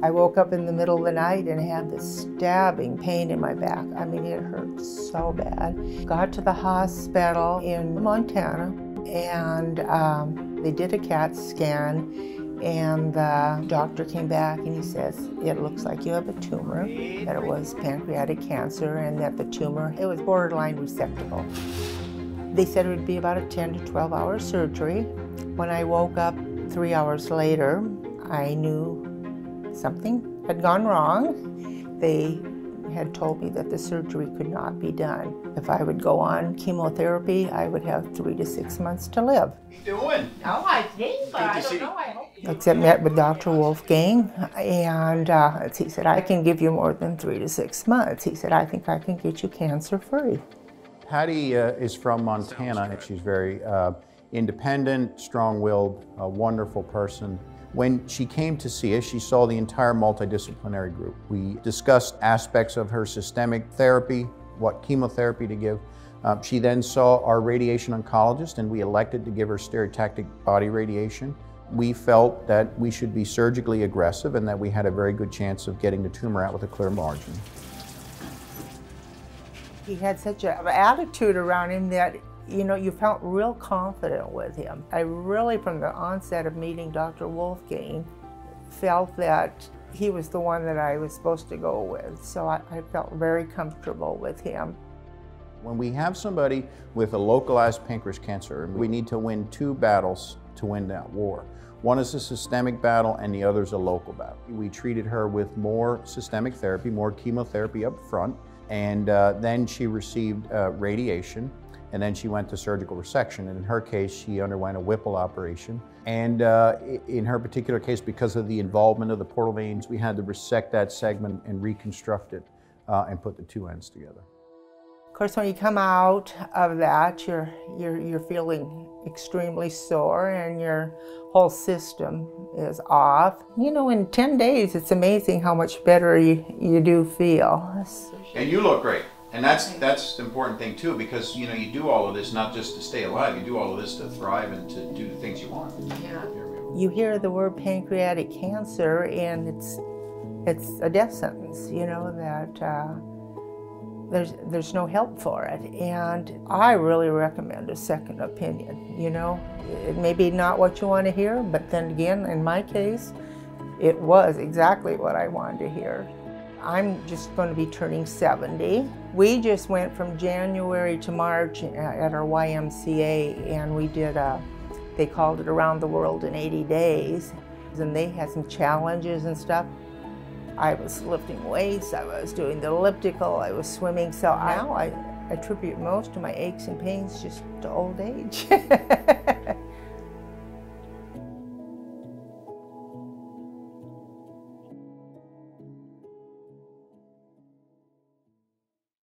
I woke up in the middle of the night and had this stabbing pain in my back. I mean, it hurt so bad. Got to the hospital in Montana, and they did a CAT scan, and the doctor came back and he says, it looks like you have a tumor, that it was pancreatic cancer, and that the tumor, it was borderline resectable. They said it would be about a 10 to 12 hour surgery. When I woke up 3 hours later, I knew something had gone wrong. They had told me that the surgery could not be done. If I would go on chemotherapy, I would have 3 to 6 months to live. What are you doing? Oh, I think, but I don't know. I hope. Except met with Dr. Wolfgang, and he said, I can give you more than 3 to 6 months. He said, I think I can get you cancer-free. Patty is from Montana, and she's very independent, strong-willed, a wonderful person. When she came to see us, she saw the entire multidisciplinary group. We discussed aspects of her systemic therapy, what chemotherapy to give. She then saw our radiation oncologist, and we elected to give her stereotactic body radiation. We felt that we should be surgically aggressive and that we had a very good chance of getting the tumor out with a clear margin. He had such an attitude around him that, you know, you felt real confident with him. I really, from the onset of meeting Dr. Wolfgang, felt that he was the one that I was supposed to go with. So I felt very comfortable with him. When we have somebody with a localized pancreas cancer, we need to win 2 battles to win that war. One is a systemic battle and the other is a local battle. We treated her with more systemic therapy, more chemotherapy up front, and then she received radiation, and then she went to surgical resection. And in her case, she underwent a Whipple operation. And in her particular case, because of the involvement of the portal veins, we had to resect that segment and reconstruct it and put the 2 ends together. Of course, when you come out of that, you're feeling extremely sore and your whole system is off. You know, in 10 days, it's amazing how much better you do feel. And you look great. And that's the important thing too, because you know, you do all of this not just to stay alive, you do all of this to thrive and to do the things you want. Yeah. You hear the word pancreatic cancer and it's a death sentence, you know, that there's no help for it. And I really recommend a second opinion, you know. It may be not what you want to hear, but then again, in my case, it was exactly what I wanted to hear. I'm just going to be turning 70. We just went from January to March at our YMCA, and we did they called it Around the World in 80 Days. And they had some challenges and stuff. I was lifting weights, I was doing the elliptical, I was swimming. So now I attribute most of my aches and pains just to old age.